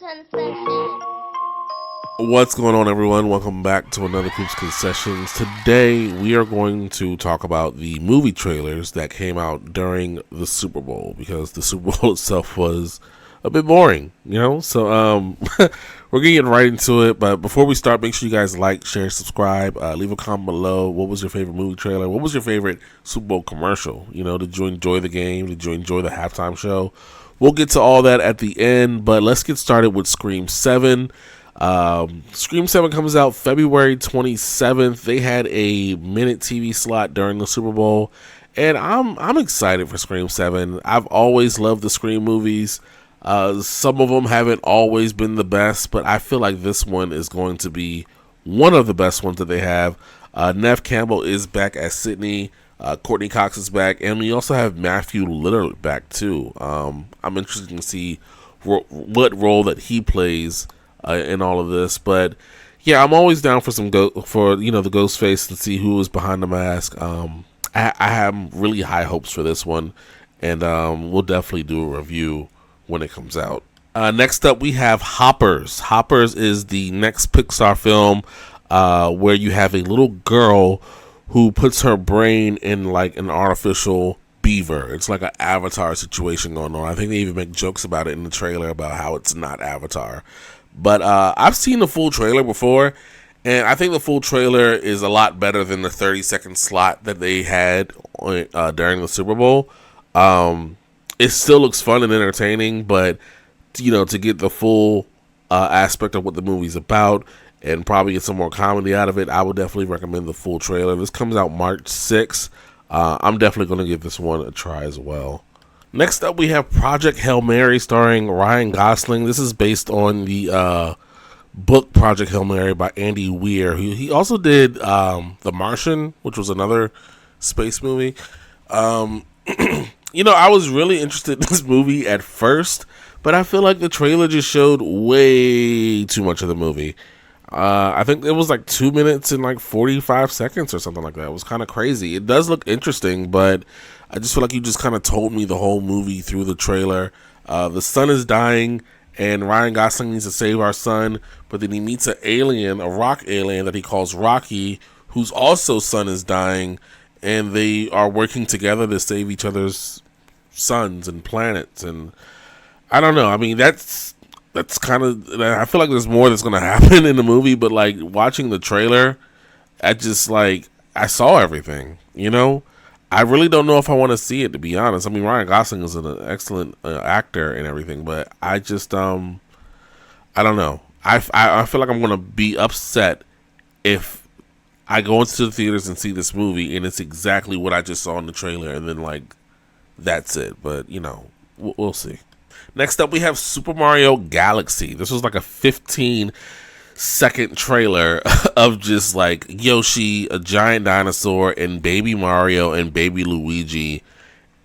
Concessions. What's going on, everyone? Welcome back to another Coops Concessions. Today, we are going to talk about the movie trailers that came out during the Super Bowl, because the Super Bowl itself was a bit boring, So, we're getting right into it. But before we start, make sure you guys like, share, subscribe, leave a comment below. What was your favorite movie trailer? What was your favorite Super Bowl commercial? Did you enjoy the game? Did you enjoy the halftime show? We'll get to all that at the end, but let's get started with Scream 7. Scream 7 comes out February 27th. They had a minute TV slot during the Super Bowl, and I'm excited for Scream 7. I've always loved the Scream movies. Some of them haven't always been the best, but I feel like this one is going to be one of the best ones that they have. Neve Campbell is back as Sydney. Courtney Cox is back, and we also have Matthew Lillard back too. I'm interested to see what role that he plays in all of this. But yeah, I'm always down for the Ghostface and see who is behind the mask. I have really high hopes for this one, and we'll definitely do a review when it comes out. Next up, we have Hoppers. Hoppers is the next Pixar film where you have a little girl who puts her brain in like an artificial beaver. It's like an Avatar situation going on. I think they even make jokes about it in the trailer about how it's not Avatar. But I've seen the full trailer before, and I think the full trailer is a lot better than the 30-second slot that they had during the Super Bowl. It still looks fun and entertaining, but to get the full aspect of what the movie's about and probably get some more comedy out of it, I would definitely recommend the full trailer. This comes out March 6th. I'm definitely going to give this one a try as well. Next up, we have Project Hail Mary starring Ryan Gosling. This is based on the book Project Hail Mary by Andy Weir. He also did The Martian, which was another space movie. I was really interested in this movie at first, but I feel like the trailer just showed way too much of the movie. I think it was like 2 minutes and like 45 seconds or something like that. It was kind of crazy. It does look interesting, but I just feel like you just kind of told me the whole movie through the trailer. The sun is dying, and Ryan Gosling needs to save our son, but then he meets an alien, a rock alien that he calls Rocky, whose also sun is dying, and they are working together to save each other's suns and planets. And I don't know. I mean, that's kind of, I feel like there's more that's going to happen in the movie, but like watching the trailer, I saw everything, I really don't know if I want to see it, to be honest. I mean, Ryan Gosling is an excellent actor and everything, but I just, I don't know. I feel like I'm going to be upset if I go into the theaters and see this movie and it's exactly what I just saw in the trailer, and then like, that's it. But, we'll see. Next up, we have Super Mario Galaxy. This was like a 15-second trailer of just like Yoshi, a giant dinosaur, and baby Mario and baby Luigi.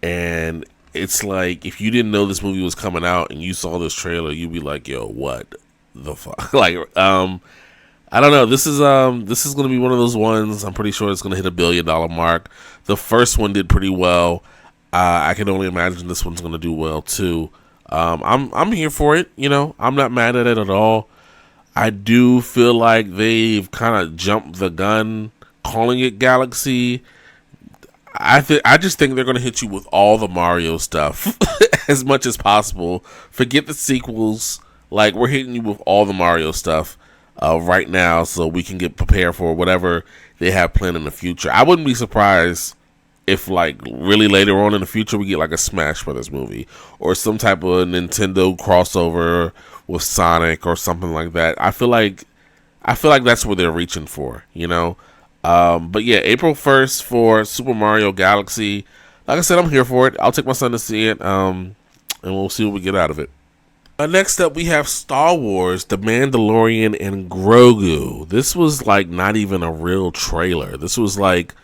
And it's like, if you didn't know this movie was coming out and you saw this trailer, you'd be like, yo, what the fuck? I don't know. This is going to be one of those ones. I'm pretty sure it's going to hit $1 billion mark. The first one did pretty well. I can only imagine this one's going to do well too. I'm here for it. I'm not mad at it at all. I do feel like they've kind of jumped the gun calling it Galaxy. I just think they're going to hit you with all the Mario stuff as much as possible. Forget the sequels. Like, we're hitting you with all the Mario stuff right now, so we can get prepared for whatever they have planned in the future. I wouldn't be surprised if like really later on in the future we get like a Smash Brothers movie or some type of Nintendo crossover with Sonic or something like that. I feel like that's what they're reaching for, But yeah, April 1st for Super Mario Galaxy. Like I said, I'm here for it. I'll take my son to see it, and we'll see what we get out of it. Next up, we have Star Wars, The Mandalorian, and Grogu. This was like not even a real trailer. This was like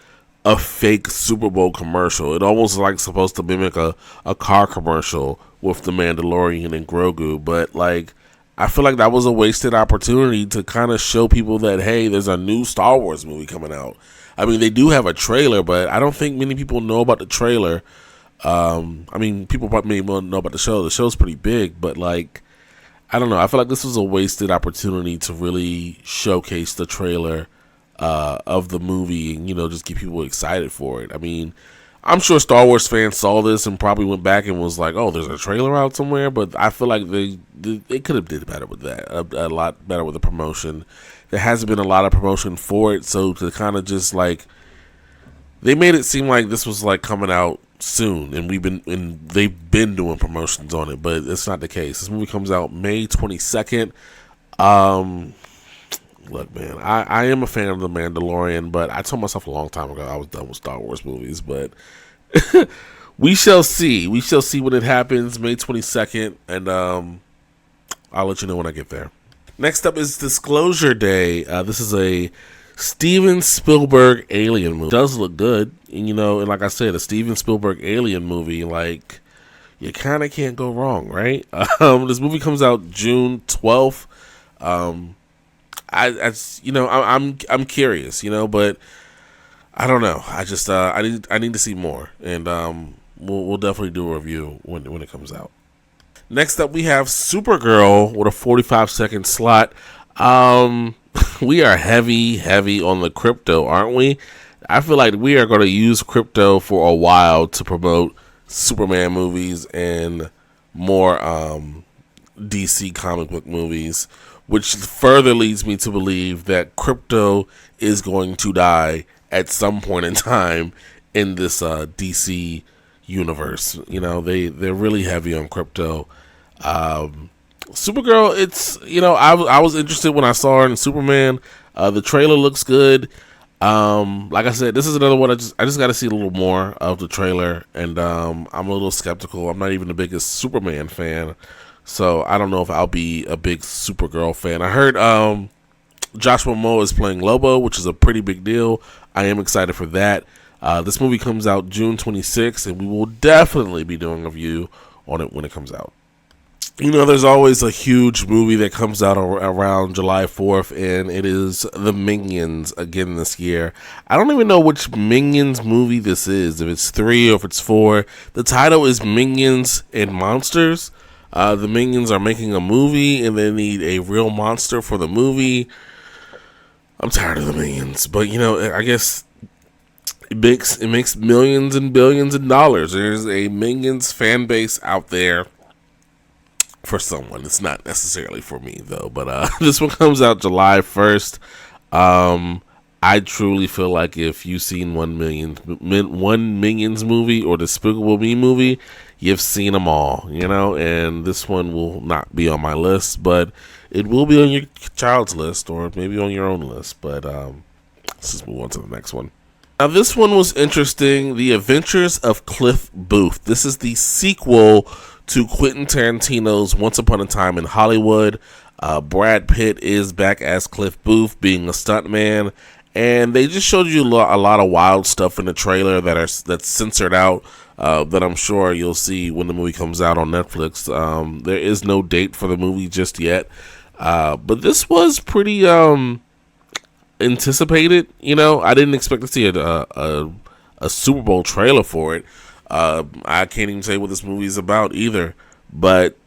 a fake Super Bowl commercial. It almost like supposed to mimic a car commercial with the Mandalorian and Grogu, but like I feel like that was a wasted opportunity to kind of show people that, hey, there's a new Star Wars movie coming out. I mean, they do have a trailer, but I don't think many people know about the trailer. I mean, people probably may know about the show. The show's pretty big, but like I don't know. I feel like this was a wasted opportunity to really showcase the trailer of the movie and, just get people excited for it. I mean, I'm sure Star Wars fans saw this and probably went back and was like, "Oh, there's a trailer out somewhere." But I feel like they could have did better with that, a lot better with the promotion. There hasn't been a lot of promotion for it, so to kind of just like, they made it seem like this was like coming out soon, and they've been doing promotions on it, but it's not the case. This movie comes out May 22nd. Look, man, I am a fan of The Mandalorian, but I told myself a long time ago I was done with Star Wars movies, but we shall see. We shall see when it happens, May 22nd, and I'll let you know when I get there. Next up is Disclosure Day. This is a Steven Spielberg alien movie. It does look good, and and like I said, a Steven Spielberg alien movie, like, you kind of can't go wrong, right? This movie comes out June 12th. I'm curious, but I don't know. I just I need to see more, and we'll definitely do a review when it comes out. Next up, we have Supergirl with a 45-second slot. We are heavy on the crypto, aren't we? I feel like we are going to use crypto for a while to promote Superman movies and more DC comic book movies, which further leads me to believe that crypto is going to die at some point in time in this DC universe. They're really heavy on crypto. Supergirl, it's, I was interested when I saw her in Superman. The trailer looks good. Like I said, this is another one I just got to see a little more of the trailer, and I'm a little skeptical. I'm not even the biggest Superman fan, so I don't know if I'll be a big Supergirl fan. I heard Joshua Momoa is playing Lobo, which is a pretty big deal. I am excited for that. This movie comes out June 26th, and we will definitely be doing a review on it when it comes out. There's always a huge movie that comes out around July 4th, and it is The Minions again this year. I don't even know which Minions movie this is, if it's 3 or if it's 4. The title is Minions and Monsters. The Minions are making a movie, and they need a real monster for the movie. I'm tired of the Minions, but I guess it makes millions and billions of dollars. There's a Minions fan base out there for someone. It's not necessarily for me though, but this one comes out July 1st. I truly feel like if you've seen one Minions movie or Despicable Me movie, you've seen them all, and this one will not be on my list, but it will be on your child's list or maybe on your own list. But let's just move on to the next one. Now, this one was interesting. The Adventures of Cliff Booth. This is the sequel to Quentin Tarantino's Once Upon a Time in Hollywood. Brad Pitt is back as Cliff Booth, being a stuntman, and they just showed you a lot of wild stuff in the trailer that's censored out. That I'm sure you'll see when the movie comes out on Netflix. There is no date for the movie just yet, but this was pretty anticipated. I didn't expect to see a Super Bowl trailer for it. I can't even say what this movie is about either. But,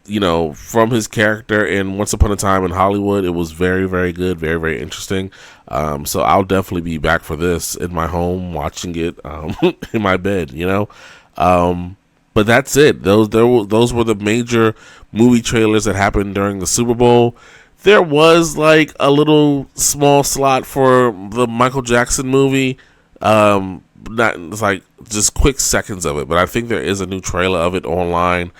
from his character in Once Upon a Time in Hollywood, it was very, very good, very, very interesting. So I'll definitely be back for this in my home, watching it in my bed, But that's it. Those were the major movie trailers that happened during the Super Bowl. There was like a little small slot for the Michael Jackson movie. It's like just quick seconds of it, but I think there is a new trailer of it online.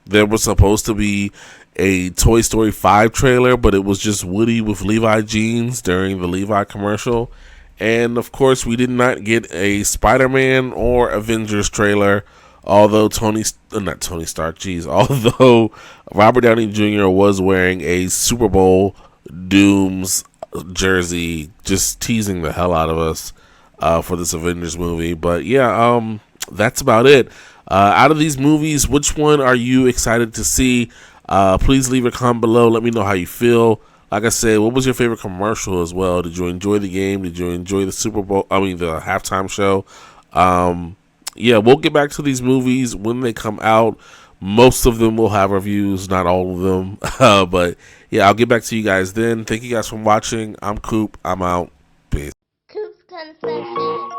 There was supposed to be a Toy Story 5 trailer, but it was just Woody with Levi jeans during the Levi commercial. And of course, we did not get a Spider-Man or Avengers trailer, although although Robert Downey Jr. was wearing a Super Bowl Dooms jersey, just teasing the hell out of us for this Avengers movie. But yeah, that's about it. Out of these movies, which one are you excited to see? Please leave a comment below. Let me know how you feel. Like I said, what was your favorite commercial as well? Did you enjoy the game? Did you enjoy the Super Bowl? The halftime show? Yeah, we'll get back to these movies when they come out. Most of them will have reviews, not all of them. But yeah, I'll get back to you guys then. Thank you guys for watching. I'm Coop. I'm out. Peace. Coops Concessions.